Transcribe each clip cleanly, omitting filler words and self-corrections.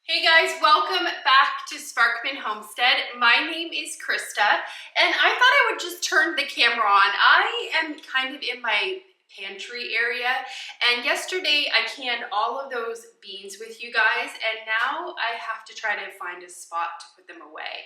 Hey guys, welcome back to Sparkman Homestead. My name is Krista, and I thought I would just turn the camera on. I am kind of in my pantry area, and yesterday I canned all of those beans with you guys, and now I have to try to find a spot to put them away.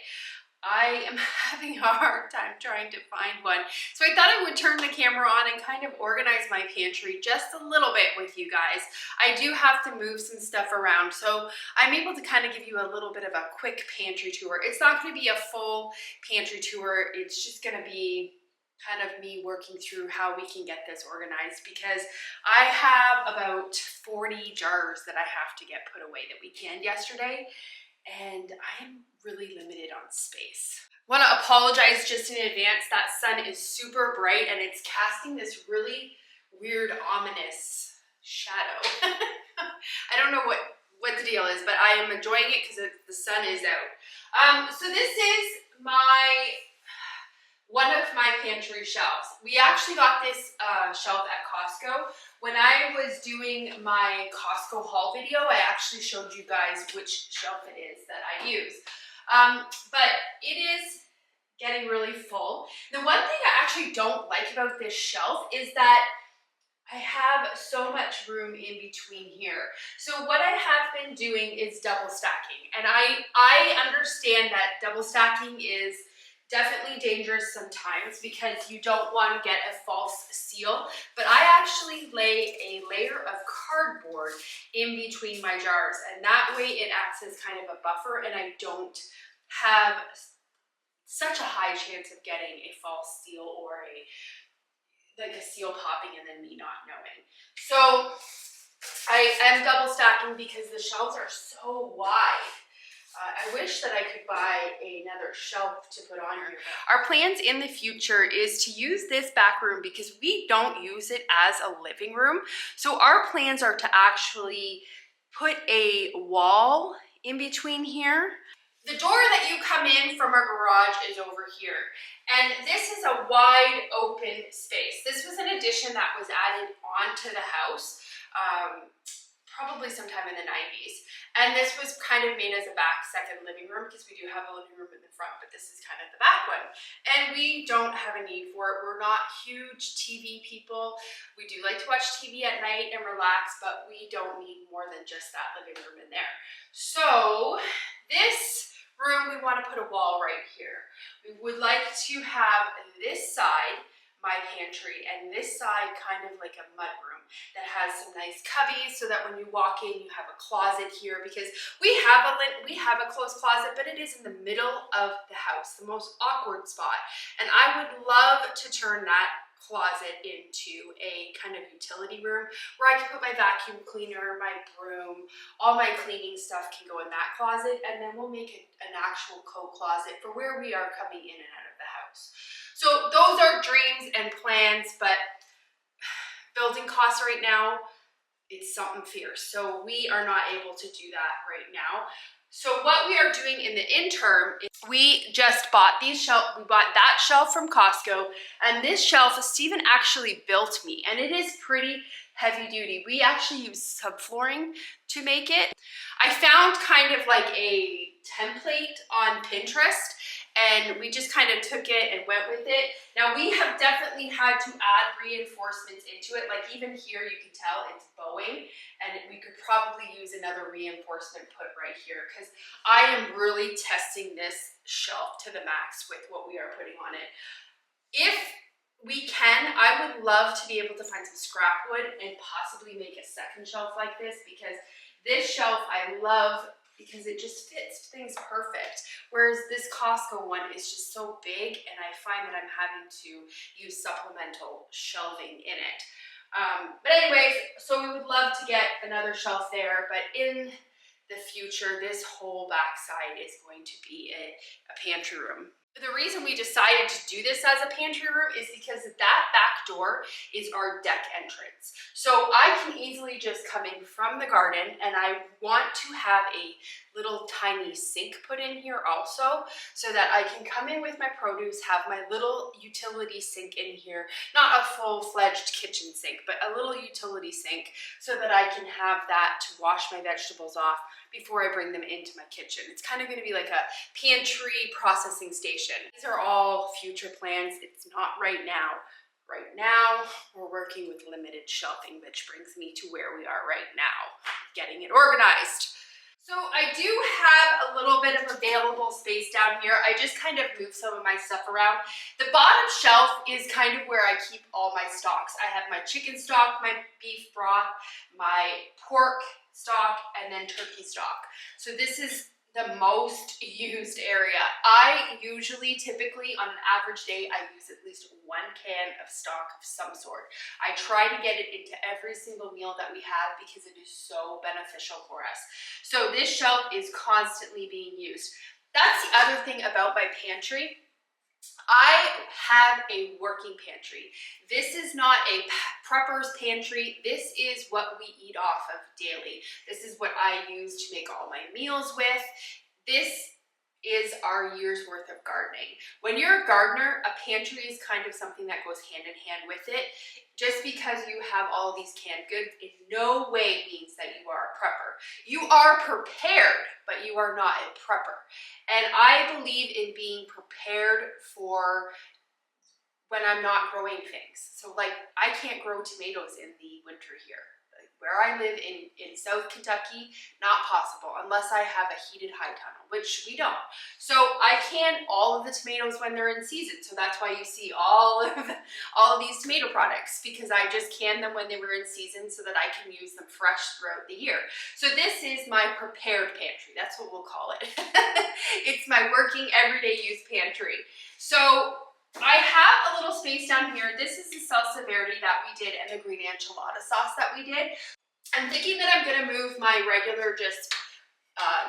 I am having a hard time trying to find one. So I thought I would turn the camera on and kind of organize my pantry just a little bit with you guys. I do have to move some stuff around, so I'm able to kind of give you a little bit of a quick pantry tour. It's not going to be a full pantry tour. It's just going to be kind of me working through how we can get this organized, because I have about 40 jars that I have to get put away that we canned yesterday, and I'm really limited on space. I want to apologize just in advance. That sun is super bright and it's casting this really weird, ominous shadow. I don't know what the deal is, but I am enjoying it because the sun is out. So this is one of my pantry shelves. We actually got this shelf at Costco. When I was doing my Costco haul video, I actually showed you guys which shelf it is that I use. But it is getting really full. The one thing I actually don't like about this shelf is that I have so much room in between here. So what I have been doing is double stacking. And I understand that double stacking is definitely dangerous sometimes because you don't want to get a false seal, but I actually lay a layer of cardboard in between my jars, and that way it acts as kind of a buffer and I don't have such a high chance of getting a false seal or like a seal popping and then me not knowing. So I am double stacking because the shelves are so wide. I wish that I could buy another shelf to put on here. Our plans in the future is to use this back room because we don't use it as a living room. So our plans are to actually put a wall in between here. The door that you come in from our garage is over here. And this is a wide open space. This was an addition that was added onto the house. Probably sometime in the 90s. And this was kind of made as a back second living room because we do have a living room in the front, but this is kind of the back one. And we don't have a need for it. We're not huge TV people. We do like to watch TV at night and relax, but we don't need more than just that living room in there. So this room, we want to put a wall right here. We would like to have this side my pantry and this side kind of like a mud room that has some nice cubbies so that when you walk in you have a closet here, because we have a closed closet, but it is in the middle of the house, the most awkward spot, and I would love to turn that closet into a kind of utility room where I can put my vacuum cleaner, my broom, all my cleaning stuff can go in that closet, and then we'll make it an actual coat closet for where we are coming in and out of the house. So those are dreams and plans, but building costs right now, it's something fierce. So we are not able to do that right now. So what we are doing in the interim is we just bought these shelves. We bought that shelf from Costco, and this shelf Stephen actually built me, and it is pretty heavy duty. We actually use subflooring to make it. I found kind of like a template on Pinterest, and we just kind of took it and went with it. Now we have definitely had to add reinforcements into it. Like even here you can tell it's bowing, and we could probably use another reinforcement put right here because I am really testing this shelf to the max with what we are putting on it. If we can, I would love to be able to find some scrap wood and possibly make a second shelf like this, because this shelf I love because it just fits things perfect. Whereas this Costco one is just so big, and I find that I'm having to use supplemental shelving in it. But anyways, so we would love to get another shelf there, but in the future, this whole back side is going to be a pantry room. The reason we decided to do this as a pantry room is because that back door is our deck entrance. So I can easily just come in from the garden, and I want to have a little tiny sink put in here also, so that I can come in with my produce, have my little utility sink in here, not a full-fledged kitchen sink, but a little utility sink, so that I can have that to wash my vegetables off before I bring them into my kitchen. It's kind of going to be like a pantry processing station. These are all future plans. It's not right now. Right now, we're working with limited shelving, which brings me to where we are right now, getting it organized. So I do have a little bit of available space down here. I just kind of moved some of my stuff around. The bottom shelf is kind of where I keep all my stocks. I have my chicken stock, my beef broth, my pork stock, and then turkey stock. So this is the most used area. I usually, typically on an average day, I use at least 1 can of stock of some sort. I try to get it into every single meal that we have because it is so beneficial for us. So this shelf is constantly being used. That's the other thing about my pantry. I have a working pantry. This is not a prepper's pantry. This is what we eat off of daily. This is what I use to make all my meals with. This is our year's worth of gardening. When you're a gardener, a pantry is kind of something that goes hand in hand with it. Just because you have all these canned goods in no way means that you are a prepper. You are prepared, but you are not a prepper. And I believe in being prepared for when I'm not growing things. So like, I can't grow tomatoes in the winter here. Where I live in South Kentucky, not possible unless I have a heated high tunnel, which we don't. So I can all of the tomatoes when they're in season. So that's why you see all of these tomato products, because I just canned them when they were in season so that I can use them fresh throughout the year. So this is my prepared pantry. That's what we'll call it. It's my working everyday use pantry. So I have a little space down here. This is the salsa verde that we did and the green enchilada sauce that we did. I'm thinking that I'm gonna move my regular just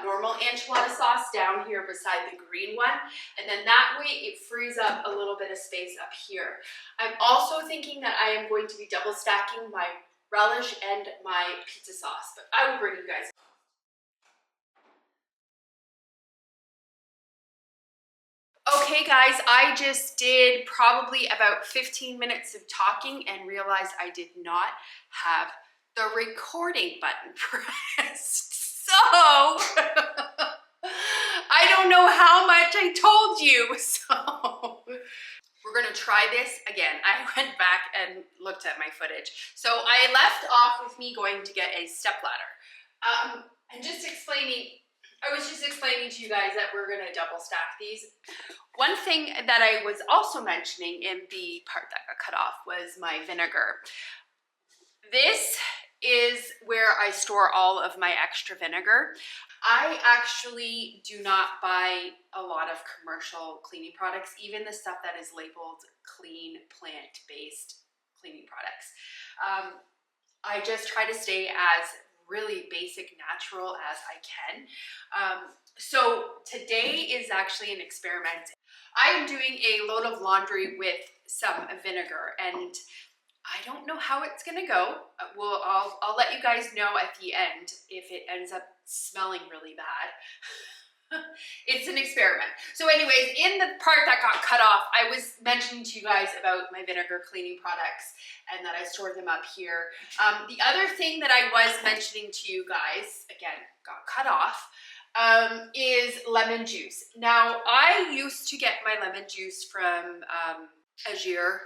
normal enchilada sauce down here beside the green one. And then that way it frees up a little bit of space up here. I'm also thinking that I am going to be double stacking my relish and my pizza sauce, but I will bring you guys. Okay guys, I just did probably about 15 minutes of talking and realized I did not have the recording button pressed. So, I don't know how much I told you, so we're gonna try this again. I went back and looked at my footage. So I left off with me going to get a stepladder. And just explaining, I was just explaining to you guys that we're gonna double stack these. One thing that I was also mentioning in the part that got cut off was my vinegar. This is where I store all of my extra vinegar. I actually do not buy a lot of commercial cleaning products, even the stuff that is labeled clean, plant-based cleaning products. I just try to stay as really basic, natural as I can. So today is actually an experiment. I'm doing a load of laundry with some vinegar, and I don't know how it's gonna go. I'll let you guys know at the end if it ends up smelling really bad. It's an experiment. So anyways, in the part that got cut off, I was mentioning to you guys about my vinegar cleaning products and that I store them up here. The other thing that I was mentioning to you guys, again, got cut off, is lemon juice. Now, I used to get my lemon juice from Azure.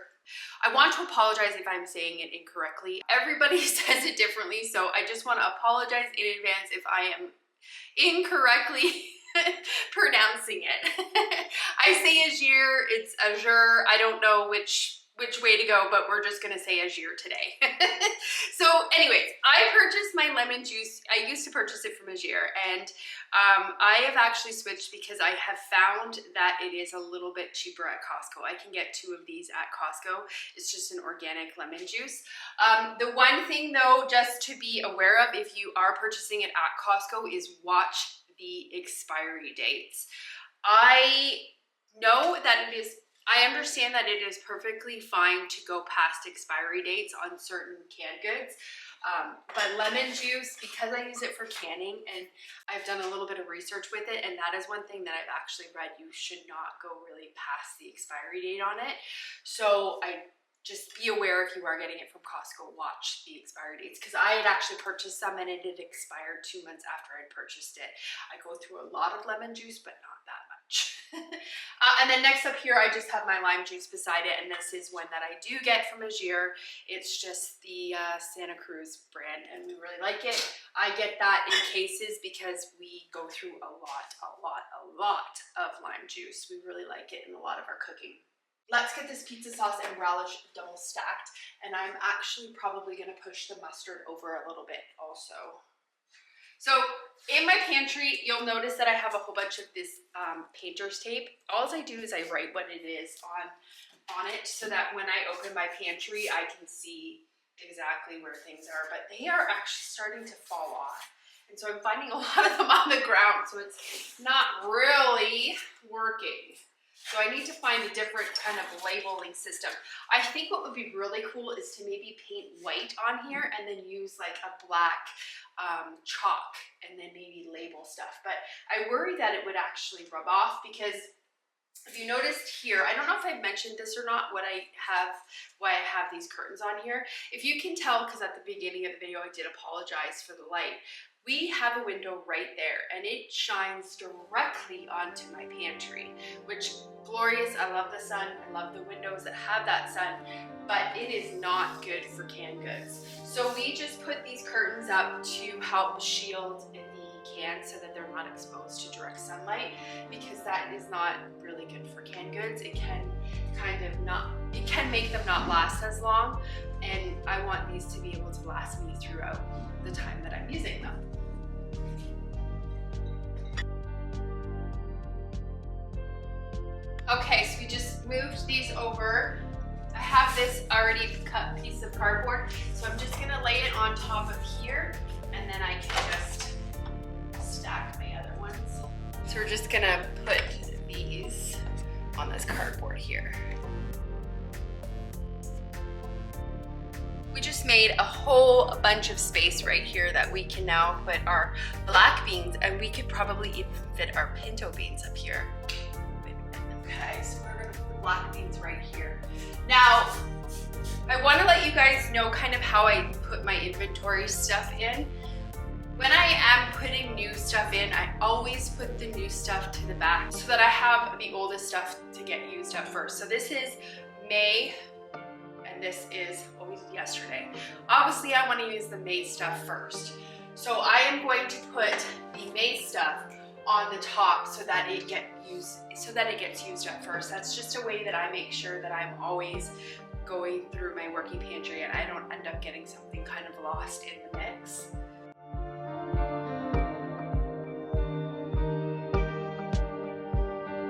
I want to apologize if I'm saying it incorrectly. Everybody says it differently, so I just want to apologize in advance if I am incorrectly pronouncing it. I say Azure, it's Azure. I don't know which way to go, but we're just gonna say Azure today. So anyways, I purchased my lemon juice. I used to purchase it from Azure, and I have actually switched because I have found that it is a little bit cheaper at Costco. I can get 2 of these at Costco. It's just an organic lemon juice. The one thing though, just to be aware of if you are purchasing it at Costco, is watch the expiry dates. I know that I understand that it is perfectly fine to go past expiry dates on certain canned goods, but lemon juice, because I use it for canning and I've done a little bit of research with it, and that is one thing that I've actually read, you should not go really past the expiry date on it. So I just be aware if you are getting it from Costco, watch the expiry dates, because I had actually purchased some and it had expired 2 months after I'd purchased it. I go through a lot of lemon juice, but not that much. And then next up here, I just have my lime juice beside it, and this is one that I do get from Azure. It's just the Santa Cruz brand, and we really like it. I get that in cases because we go through a lot of lime juice. We really like it in a lot of our cooking. Let's get this pizza sauce and relish double stacked, and I'm actually probably gonna push the mustard over a little bit also. So in my pantry, you'll notice that I have a whole bunch of this painter's tape. All I do is I write what it is on it so that when I open my pantry, I can see exactly where things are, but they are actually starting to fall off. And so I'm finding a lot of them on the ground, so it's not really working. So I need to find a different kind of labeling system. I think what would be really cool is to maybe paint white on here and then use like a black chalk and then maybe label stuff. But I worry that it would actually rub off, because if you noticed here, I don't know if I mentioned this or not, why I have these curtains on here. If you can tell, because at the beginning of the video I did apologize for the light, we have a window right there and it shines directly onto my pantry, which glorious. I love the sun. I love the windows that have that sun, but it is not good for canned goods. So we just put these curtains up to help shield the cans so that they're not exposed to direct sunlight, because that is not really good for canned goods. It can make them not last as long, and I want these to be able to last me throughout the time that I'm using them. Okay, so we just moved these over. I have this already cut piece of cardboard, so I'm just gonna lay it on top of here, and then I can just stack my other ones. So we're just gonna put these on this cardboard here. We just made a whole bunch of space right here that we can now put our black beans, and we could probably even fit our pinto beans up here. Okay, so we're gonna put the black beans right here. Now, I wanna let you guys know kind of how I put my inventory stuff in. When I am putting new stuff in, I always put the new stuff to the back so that I have the oldest stuff to get used up first. So this is May, and this is yesterday. Obviously, I wanna use the May stuff first. So I am going to put the May stuff on the top so that it gets used up first. That's just a way that I make sure that I'm always going through my working pantry and I don't end up getting something kind of lost in the mix.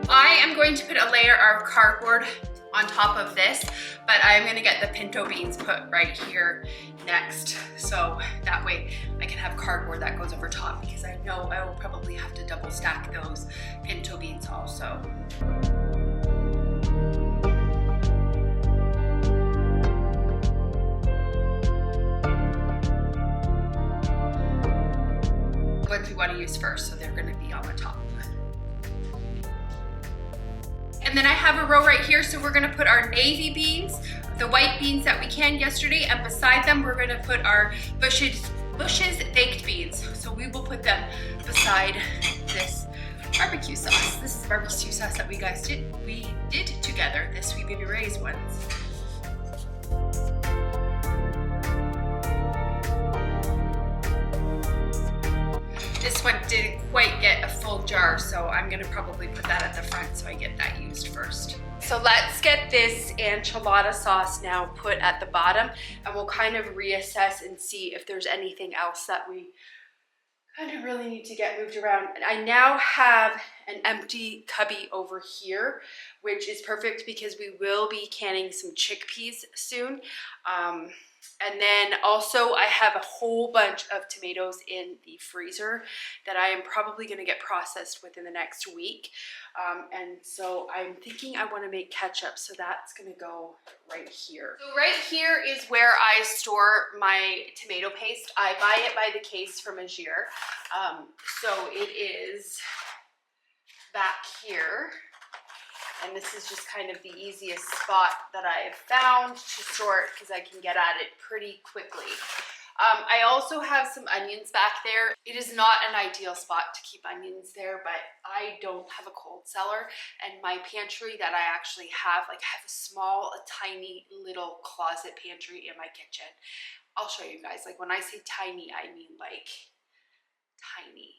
I am going to put a layer of cardboard on top of this, but I'm gonna get the pinto beans put right here next. So that way I can have cardboard that goes over top, because I know I will probably have to double stack those pinto beans also. Ones we want to use first, so they're going to be on the top. And then I have a row right here, so we're gonna put our navy beans, the white beans that we canned yesterday, and beside them we're gonna put our Bush's baked beans. So we will put them beside this barbecue sauce. This is the barbecue sauce that we did together, this Sweet Baby Ray's ones. This one didn't quite get a full jar, so I'm gonna probably put that at the front so I get that used first. So let's get this enchilada sauce now put at the bottom, and we'll kind of reassess and see if there's anything else that we kind of really need to get moved around. And I now have an empty cubby over here, which is perfect because we will be canning some chickpeas soon. And then also I have a whole bunch of tomatoes in the freezer that I am probably gonna get processed within the next week. And so I'm thinking I wanna make ketchup, so that's gonna go right here. So right here is where I store my tomato paste. I buy it by the case from Azure. So it is back here. And this is just kind of the easiest spot that I have found to store it because I can get at it pretty quickly. I also have some onions back there. It is not an ideal spot to keep onions there, but I don't have a cold cellar, and my pantry that I actually have, like I have a tiny little closet pantry in my kitchen. I'll show you guys. Like when I say tiny, I mean like tiny.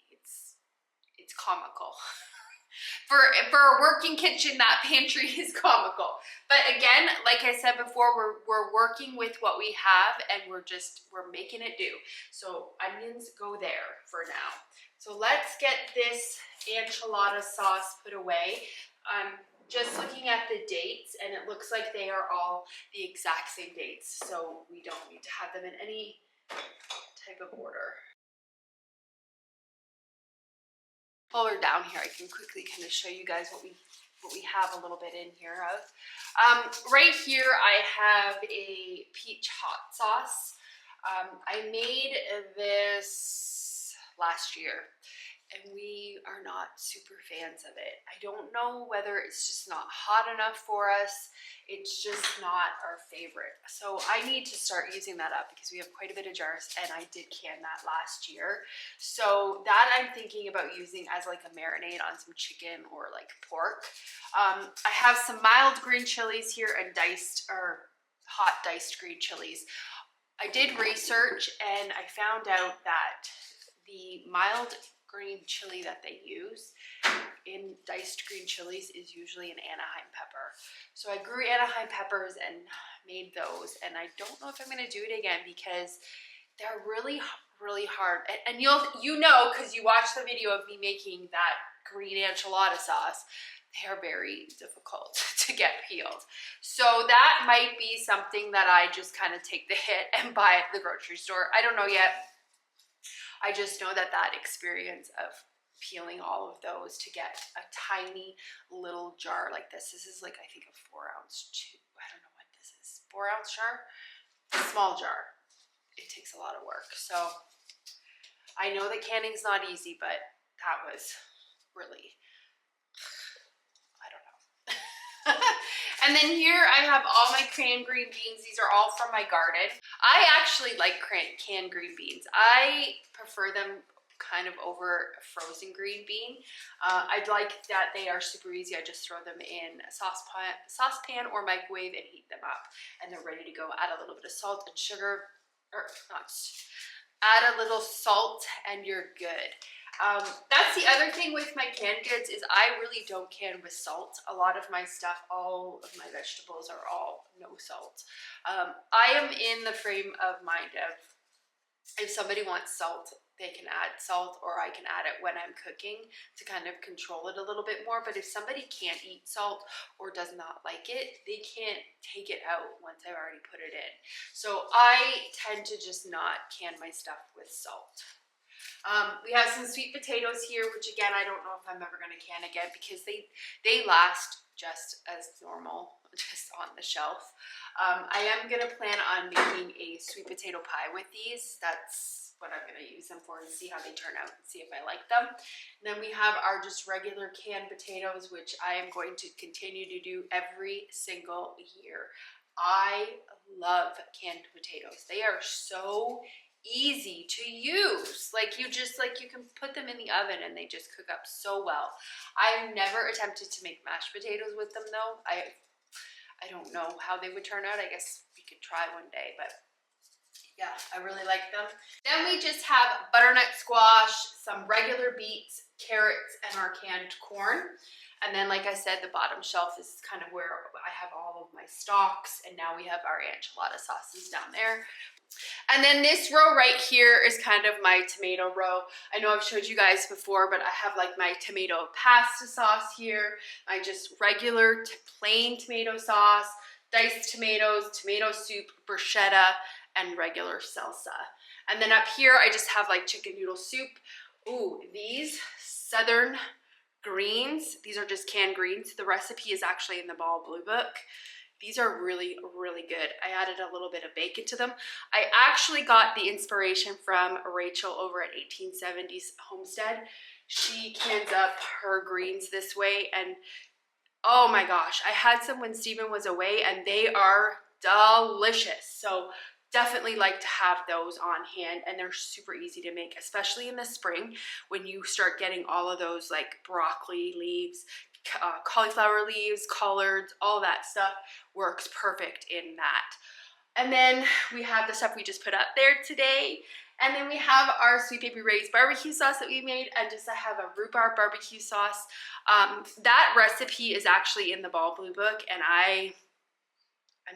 It's comical. For a working kitchen, that pantry is comical. But again, like I said before, we're working with what we have, and we're making it do. So onions go there for now. So let's get this enchilada sauce put away. I'm just looking at the dates, and it looks like they are all the exact same dates. So we don't need to have them in any type of order. While we're down here, I can quickly kind of show you guys what we have a little bit in here of. Right here, I have a peach hot sauce. I made this last year, and we are not super fans of it. I don't know whether it's just not hot enough for us. It's just not our favorite. So I need to start using that up because we have quite a bit of jars, and I did can that last year. So that I'm thinking about using as like a marinade on some chicken or like pork. I have some mild green chilies here and hot diced green chilies. I did research, and I found out that the mild green chili that they use in diced green chilies is usually an Anaheim pepper. So I grew Anaheim peppers and made those, and I don't know if I'm going to do it again because they're really hard. And you know, because you watched the video of me making that green enchilada sauce, they are very difficult to get peeled. So that might be something that I just kind of take the hit and buy at the grocery store. I don't know yet. I just know that experience of peeling all of those to get a tiny little jar like this. This is like, I think a 4-ounce I don't know what this is. 4-ounce jar? A small jar. It takes a lot of work. So I know that canning's not easy, but that was really, I don't know. And then here I have all my canned green beans. These are all from my garden. I actually like canned green beans. I prefer them kind of over a frozen green bean. I like that they are super easy. I just throw them in a saucepan or microwave and heat them up, and they're ready to go. Add a little bit of salt and sugar, add a little salt and you're good. That's the other thing with my canned goods is I really don't can with salt. A lot of my stuff, all of my vegetables are all no salt. I am in the frame of mind of if somebody wants salt, they can add salt, or I can add it when I'm cooking to kind of control it a little bit more. But if somebody can't eat salt or does not like it, they can't take it out once I've already put it in. So I tend to just not can my stuff with salt. We have some sweet potatoes here, which again, I don't know if I'm ever going to can again because they last just as normal, just on the shelf. I am going to plan on making a sweet potato pie with these. That's what I'm going to use them for and see how they turn out and see if I like them. And then we have our just regular canned potatoes, which I am going to continue to do every single year. I love canned potatoes. They are so easy to use. Like you can put them in the oven and they just cook up so well. I've never attempted to make mashed potatoes with them though. I don't know how they would turn out. I guess we could try one day, but yeah, I really like them. Then we just have butternut squash, some regular beets, carrots, and our canned corn. And then, like I said, the bottom shelf is kind of where I have all of my stocks, and now we have our enchilada sauces down there. And then this row right here is kind of my tomato row. I know I've showed you guys before, but I have like my tomato pasta sauce here, my just regular plain tomato sauce, diced tomatoes, tomato soup, bruschetta, and regular salsa. And then up here, I just have like chicken noodle soup. Ooh, these Southern greens, these are just canned greens. The recipe is actually in the Ball Blue Book. These are really, really good. I added a little bit of bacon to them. I actually got the inspiration from Rachel over at 1870s Homestead. She cans up her greens this way, and Oh my gosh, I had some when Steven was away and they are delicious. So definitely like to have those on hand, and they're super easy to make, especially in the spring when you start getting all of those like broccoli leaves, cauliflower leaves, collards, all that stuff works perfect in that. And then we have the stuff we just put up there today. And then we have our Sweet Baby Ray's barbecue sauce that we made, and just I have a rhubarb barbecue sauce. That recipe is actually in the Ball Blue book, and I'm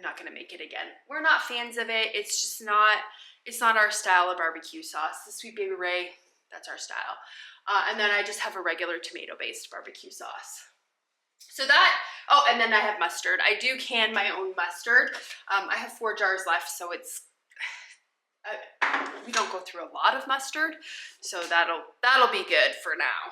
not gonna make it again. We're not fans of it. It's just not, it's not our style of barbecue sauce. The Sweet Baby Ray, that's our style. And then I just have a regular tomato-based barbecue sauce. So that, oh, and then I have mustard. I do can my own mustard. I have 4 jars left, so it's, we don't go through a lot of mustard, so that'll be good for now.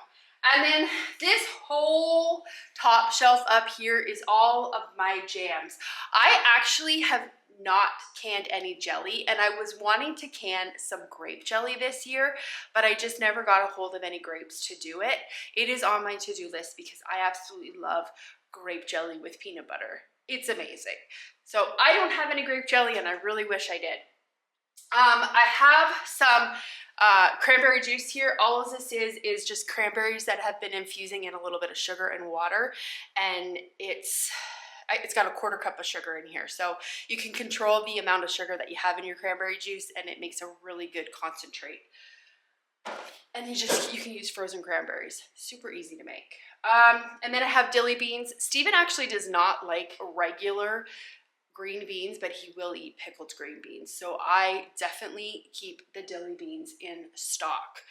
And then this whole top shelf up here is all of my jams. I actually have not canned any jelly, and I was wanting to can some grape jelly this year, but I just never got a hold of any grapes to do it. It is on my to-do list because I absolutely love grape jelly with peanut butter. It's amazing. So I don't have any grape jelly, and I really wish I did. I have some cranberry juice here. All of this is just cranberries that have been infusing in a little bit of sugar and water, and it's got a 1/4 cup of sugar in here, so you can control the amount of sugar that you have in your cranberry juice, and it makes a really good concentrate. And you can use frozen cranberries. Super easy to make. And then I have dilly beans. Steven actually does not like regular green beans, but he will eat pickled green beans. So I definitely keep the dilly beans in stock.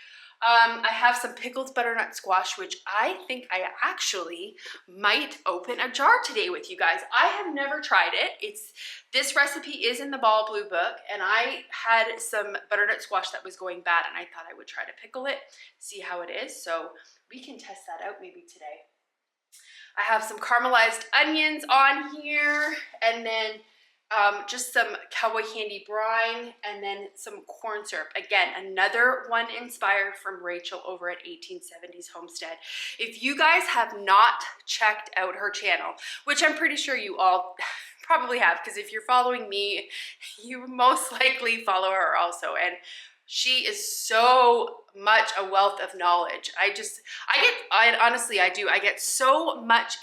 I have some pickled butternut squash, which I think I actually might open a jar today with you guys. I have never tried it. This recipe is in the Ball Blue book, and I had some butternut squash that was going bad, and I thought I would try to pickle it, see how it is. So we can test that out maybe today. I have some caramelized onions on here, and then just some cowboy candy brine, and then some corn syrup. Again, another one inspired from Rachel over at 1870s Homestead. If you guys have not checked out her channel, which I'm pretty sure you all probably have, because if you're following me, you most likely follow her also, and she is so much a wealth of knowledge. I get so much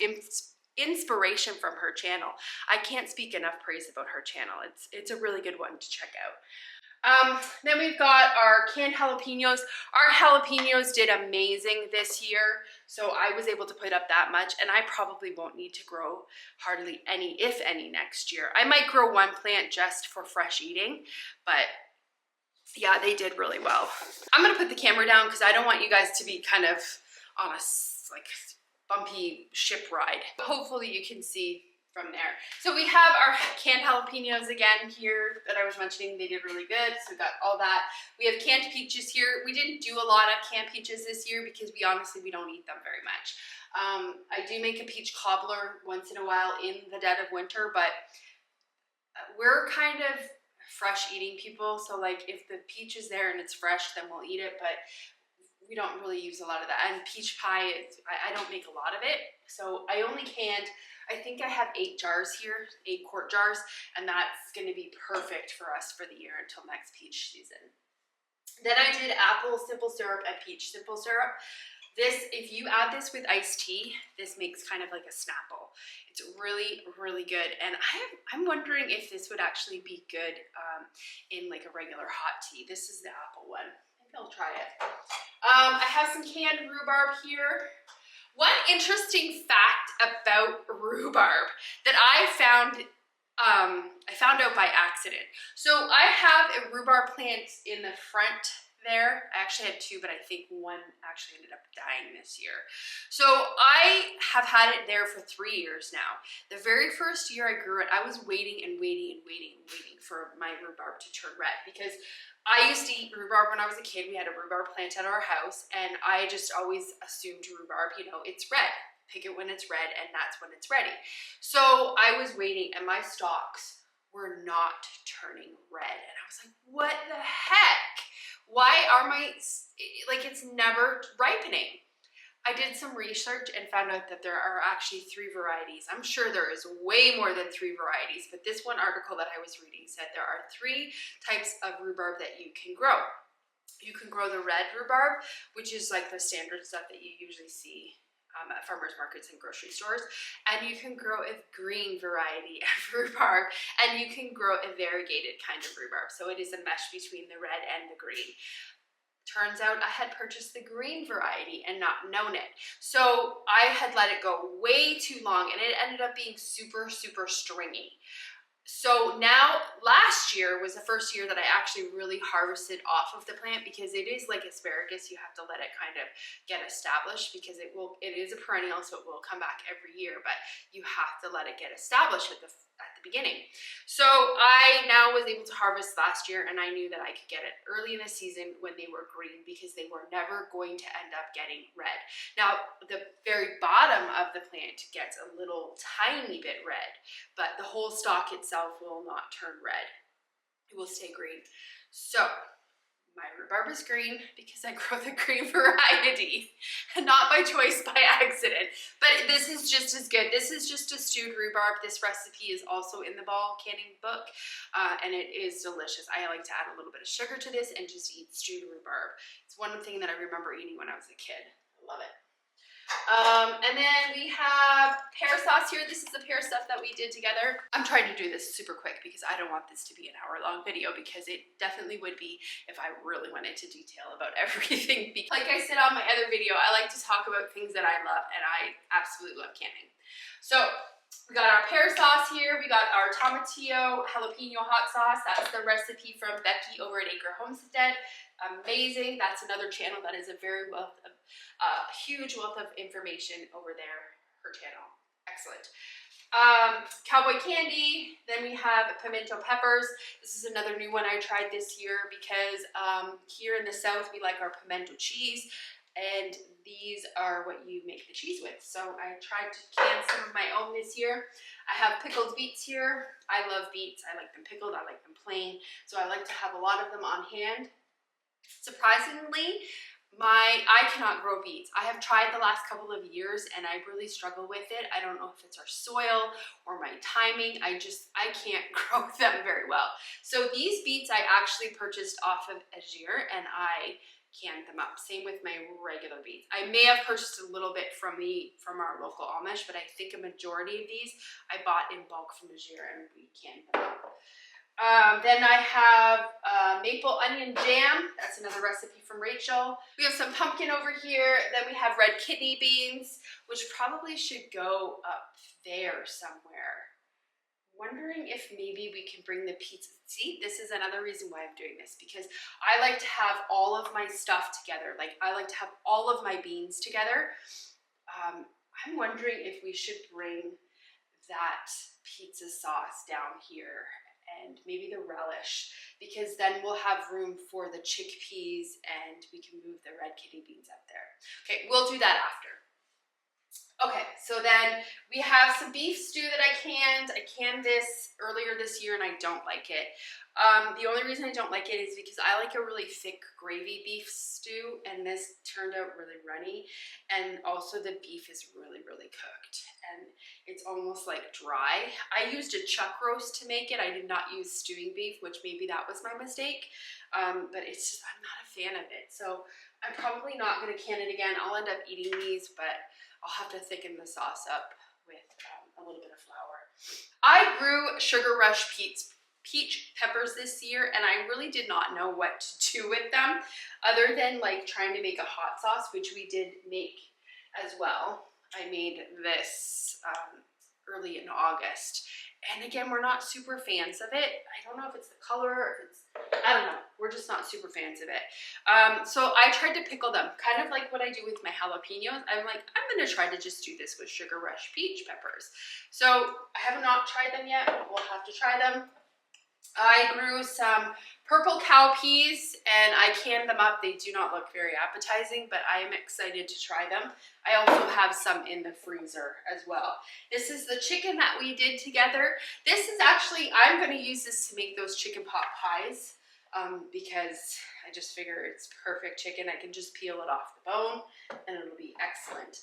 inspiration from her channel. I can't speak enough praise about her channel. It's a really good one to check out. Then we've got our canned jalapenos. Our jalapenos did amazing this year, so I was able to put up that much, and I probably won't need to grow hardly any, if any, next year. I might grow 1 plant just for fresh eating, but yeah, they did really well. I'm gonna put the camera down because I don't want you guys to be kind of on a like bumpy ship ride. Hopefully you can see from there. So we have our canned jalapenos again here that I was mentioning. They did really good. So we got all that. We have canned peaches here. We didn't do a lot of canned peaches this year because we don't eat them very much. I do make a peach cobbler once in a while in the dead of winter, but we're kind of fresh eating people. So like if the peach is there and it's fresh, then we'll eat it, but we don't really use a lot of that. And peach pie, I don't make a lot of it. So I only canned, I think I have 8 jars here, 8 quart jars, and that's gonna be perfect for us for the year until next peach season. Then I did apple simple syrup and peach simple syrup. This, if you add this with iced tea, this makes kind of like a Snapple. It's really, really good. And I'm wondering if this would actually be good in like a regular hot tea. This is the apple one. Maybe I'll try it. I have some canned rhubarb here. One interesting fact about rhubarb that I found out by accident. So I have a rhubarb plant in the front there. I actually had 2, but I think one actually ended up dying this year. So I have had it there for 3 years now. The very first year I grew it, I was waiting and waiting and waiting and waiting for my rhubarb to turn red, because I used to eat rhubarb when I was a kid. We had a rhubarb plant at our house, and I just always assumed rhubarb, you know, it's red. Pick it when it's red, and that's when it's ready. So I was waiting, and my stalks were not turning red. And I was like, what the heck? Why are my, like, it's never ripening. I did some research and found out that there are actually 3 varieties. I'm sure there is way more than 3 varieties, but this one article that I was reading said there are 3 types of rhubarb that you can grow. You can grow the red rhubarb, which is like the standard stuff that you usually see at farmers markets and grocery stores, and you can grow a green variety of rhubarb, and you can grow a variegated kind of rhubarb. So it is a mesh between the red and the green. Turns out I had purchased the green variety and not known it. So I had let it go way too long, and it ended up being super, super stringy. So now, last year was the first year that I actually really harvested off of the plant, because it is like asparagus. You have to let it kind of get established, because it is a perennial, so it will come back every year, but you have to let it get established at the beginning. So I now was able to harvest last year, and I knew that I could get it early in the season when they were green, because they were never going to end up getting red. Now, the very bottom of the plant gets a little tiny bit red, but the whole stalk itself will not turn red. It will stay green. So my rhubarb is green because I grow the green variety, and not by choice, by accident. But this is just as good. This is just a stewed rhubarb. This recipe is also in the ball canning book, and it is delicious. I like to add a little bit of sugar to this and just eat stewed rhubarb. It's one thing that I remember eating when I was a kid. I love it. And then we have pear sauce here. This is the pear stuff that we did together. I'm trying to do this super quick because I don't want this to be an hour-long video, because it definitely would be if I really went into detail about everything. Like I said on my other video, I like to talk about things that I love, and I absolutely love canning. So we got our pear sauce here. We got our tomatillo jalapeno hot sauce. That's the recipe from Becky over at Acre Homestead. Amazing. That's another channel that is a very huge wealth of information over there. Her channel. Excellent. Cowboy candy. Then we have pimento peppers. This is another new one I tried this year, because here in the South we like our pimento cheese, and these are what you make the cheese with. So I tried to can some of my own this year. I have pickled beets here. I love beets. I like them pickled. I like them plain. So I like to have a lot of them on hand. Surprisingly, I cannot grow beets. I have tried the last couple of years, and I really struggle with it. I don't know if it's our soil or my timing. I can't grow them very well. So these beets I actually purchased off of Azure, and I canned them up. Same with my regular beets. I may have purchased a little bit from our local Amish, but I think a majority of these I bought in bulk from Azure, and we canned them up. Then I have maple onion jam. That's another recipe from Rachel. We have some pumpkin over here. Then we have red kidney beans, which probably should go up there somewhere. Wondering if maybe we can bring the pizza. See, this is another reason why I'm doing this, because I like to have all of my stuff together. Like, I like to have all of my beans together. I'm wondering if we should bring that pizza sauce down here, and maybe the relish, because then we'll have room for the chickpeas, and we can move the red kidney beans up there. Okay, we'll do that after. Okay, so then we have some beef stew that I canned. I canned this earlier this year, and I don't like it. The only reason I don't like it is because I like a really thick gravy beef stew, and this turned out really runny, and also the beef is really, really cooked, and it's almost like dry. I used a chuck roast to make it. I did not use stewing beef, which maybe that was my mistake, but it's just, I'm not a fan of it. So I'm probably not going to can it again. I'll end up eating these, but I'll have to thicken the sauce up with a little bit of flour. I grew Sugar Rush peach peppers this year, and I really did not know what to do with them, other than like trying to make a hot sauce, which we did make as well. I made this early in August, and again, we're not super fans of it. I don't know if it's the color, or if it's, I don't know. We're just not super fans of it. So I tried to pickle them, kind of like what I do with my jalapenos. I'm like, I'm gonna try to just do this with Sugar Rush peach peppers. So I have not tried them yet. We'll have to try them. I grew some purple cow peas, and I canned them up. They do not look very appetizing, but I am excited to try them. I also have some in the freezer as well. This is the chicken that we did together. This is actually, I'm going to use this to make those chicken pot pies. because I just figure it's perfect chicken. I can just peel it off the bone and it'll be excellent.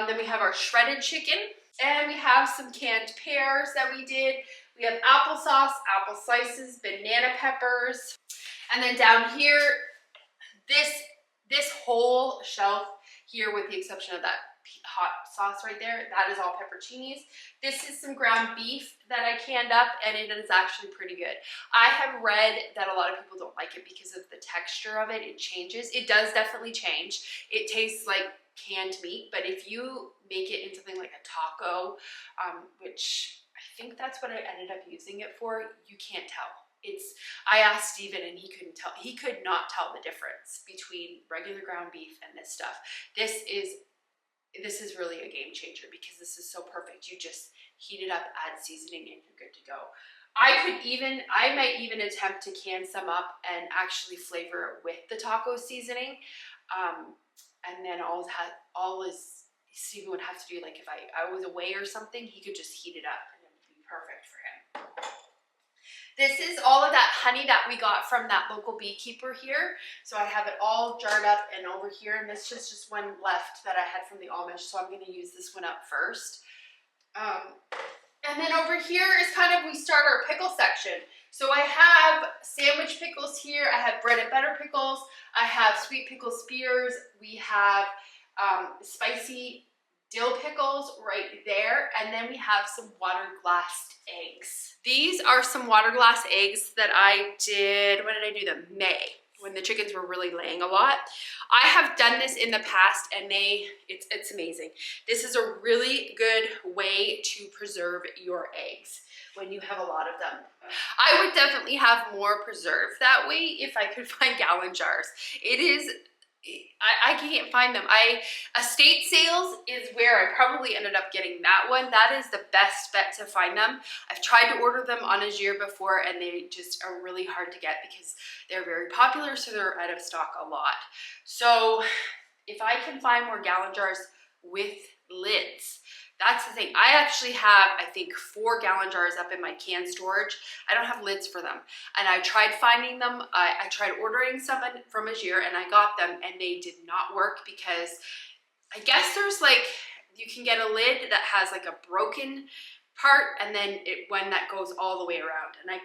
Then we have our shredded chicken, and we have some canned pears that we did. We have applesauce, apple slices, banana peppers, and then down here, this whole shelf here, with the exception of that hot sauce right there, that is all pepperoncinis. This is some ground beef that I canned up, and it is actually pretty good. I have read that a lot of people don't like it because of the texture of it. It changes. It does definitely change. It tastes like canned meat, but if you make it into something like a taco, which I think that's what I ended up using it for, you can't tell. I asked Steven and he couldn't tell. He could not tell the difference between regular ground beef and this stuff. This is really a game changer because this is so perfect. You just heat it up, add seasoning, and you're good to go. I might even attempt to can some up and actually flavor it with the taco seasoning. And then Steven would have to do, like, if I was away or something, he could just heat it up and it would be perfect for him. This is all of that honey that we got from that local beekeeper here. So I have it all jarred up and over here, and this is just one left that I had from the Amish, so I'm gonna use this one up first. And then over here is kind of, we start our pickle section. So I have sandwich pickles here, I have bread and butter pickles, I have sweet pickle spears, we have spicy dill pickles right there, and then we have some water glassed eggs. These are some water glass eggs that I did, when did I do them? May, when the chickens were really laying a lot. I have done this in the past, and it's amazing. This is a really good way to preserve your eggs when you have a lot of them. I would definitely have more preserved that way if I could find gallon jars. I can't find them. Estate sales is where I probably ended up getting that one. That is the best bet to find them. I've tried to order them on Azure before, and they just are really hard to get because they're very popular, so they're out of stock a lot. So if I can find more gallon jars with lids, that's the thing. I actually have, I think, 4 gallon jars up in my can storage. I don't have lids for them. And I tried finding them. I tried ordering some from Azure, and I got them, and they did not work because I guess there's like, you can get a lid that has like a broken part, and then one that goes all the way around. And I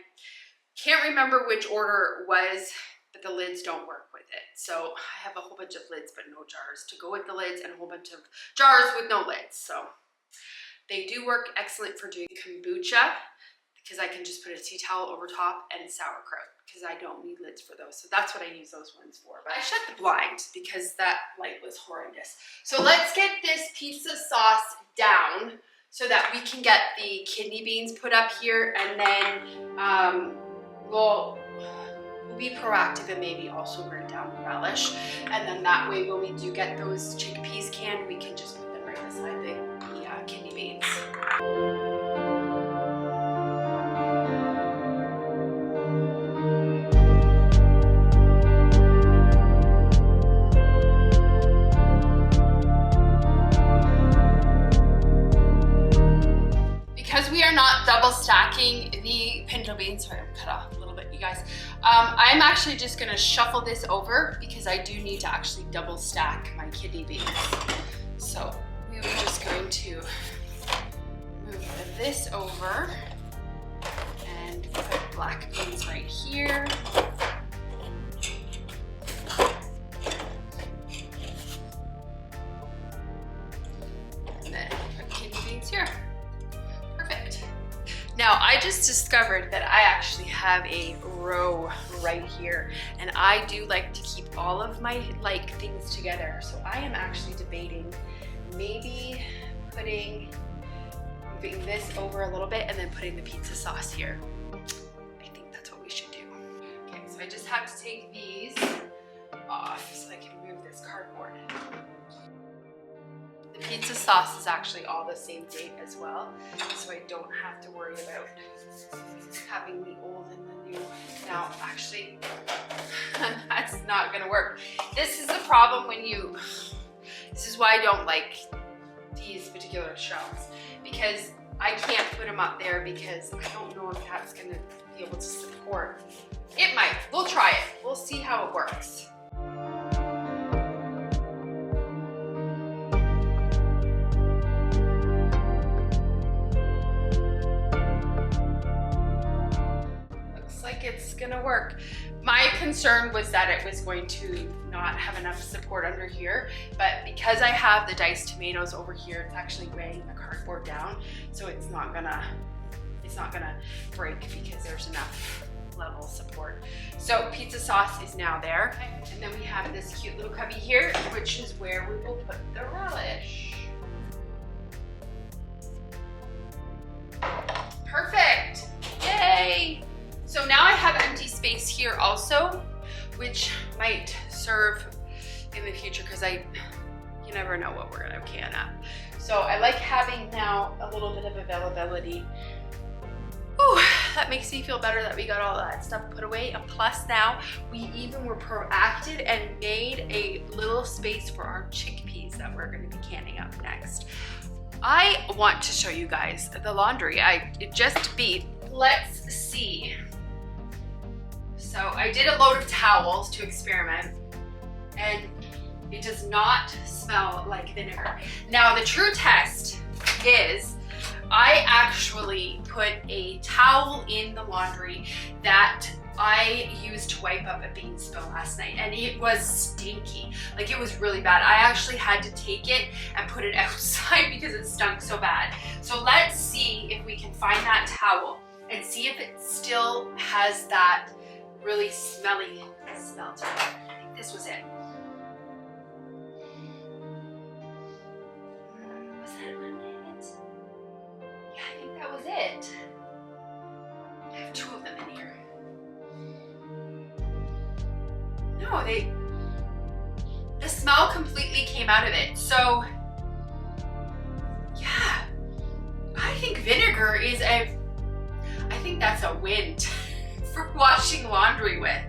can't remember which order it was, but the lids don't work with it. So I have a whole bunch of lids, but no jars to go with the lids, and a whole bunch of jars with no lids. So they do work excellent for doing kombucha because I can just put a tea towel over top, and sauerkraut because I don't need lids for those. So that's what I use those ones for. But I shut the blind because that light was horrendous. So let's get this pizza sauce down so that we can get the kidney beans put up here, and then we'll be proactive and maybe also bring down the relish. And then that way, when we do get those chickpeas canned, we can just put them right beside the kidney beans. Because we are not double stacking the pinto beans, sorry, I'm cut off a little bit, you guys. I'm actually just gonna shuffle this over because I do need to actually double stack my kidney beans. So we were just going to move this over and put black beans right here. And then put kidney beans here. Perfect. Now I just discovered that I actually have a row right here, and I do like to keep all of my things together. So I am actually debating maybe moving this over a little bit and then putting the pizza sauce here. I think that's what we should do. Okay, so I just have to take these off so I can remove this cardboard. The pizza sauce is actually all the same date as well, so I don't have to worry about having the old and the new. Now, actually, that's not gonna work. This is the problem this is why I don't like these particular shelves, because I can't put them up there because I don't know if that's gonna be able to support. It might, we'll try it. We'll see how it works. Looks like it's gonna work. My concern was that it was going to not have enough support under here, but because I have the diced tomatoes over here, it's actually weighing the cardboard down, so it's not gonna break because there's enough level support. So pizza sauce is now there, and then we have this cute little cubby here, which is where we will put the relish. Perfect! Yay! So now I have empty space here also, which might serve in the future because you never know what we're gonna can up. So I like having now a little bit of availability. Ooh, that makes me feel better that we got all that stuff put away. And plus now, we even were proactive and made a little space for our chickpeas that we're gonna be canning up next. I want to show you guys the laundry. It just beat. Let's see. So I did a load of towels to experiment, and it does not smell like vinegar. Now the true test is I actually put a towel in the laundry that I used to wipe up a bean spill last night, and it was stinky. Like, it was really bad. I actually had to take it and put it outside because it stunk so bad. So let's see if we can find that towel and see if it still has that really smelly smell to it. I think this was it. Was that it? Yeah, I think that was it. I have two of them in here. No, the smell completely came out of it. So, yeah, I think vinegar is I think that's a win for washing laundry with.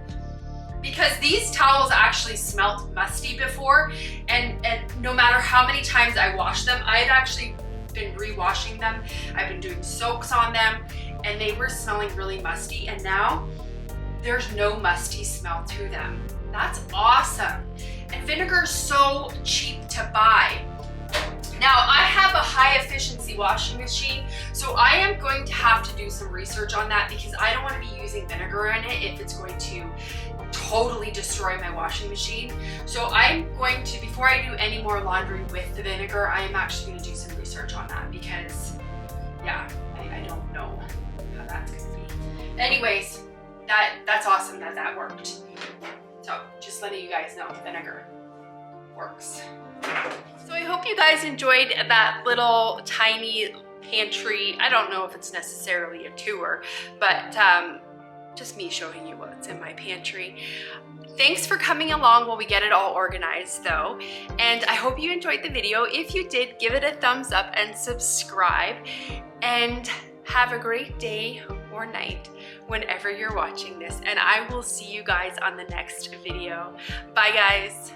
Because these towels actually smelled musty before, and no matter how many times I washed them, I had actually been re-washing them. I've been doing soaks on them, and they were smelling really musty, and now there's no musty smell to them. That's awesome. And vinegar is so cheap to buy. Now, I have a high efficiency washing machine, so I am going to have to do some research on that because I don't want to be using vinegar in it if it's going to totally destroy my washing machine. So I'm going to, before I do any more laundry with the vinegar, I am actually going to do some research on that because, yeah, I don't know how that's going to be. Anyways, that's awesome that worked. So just letting you guys know, vinegar works. So I hope you guys enjoyed that little tiny pantry. I don't know if it's necessarily a tour, but just me showing you what's in my pantry. Thanks for coming along while we get it all organized though. And I hope you enjoyed the video. If you did, give it a thumbs up and subscribe. And have a great day or night whenever you're watching this. And I will see you guys on the next video. Bye guys.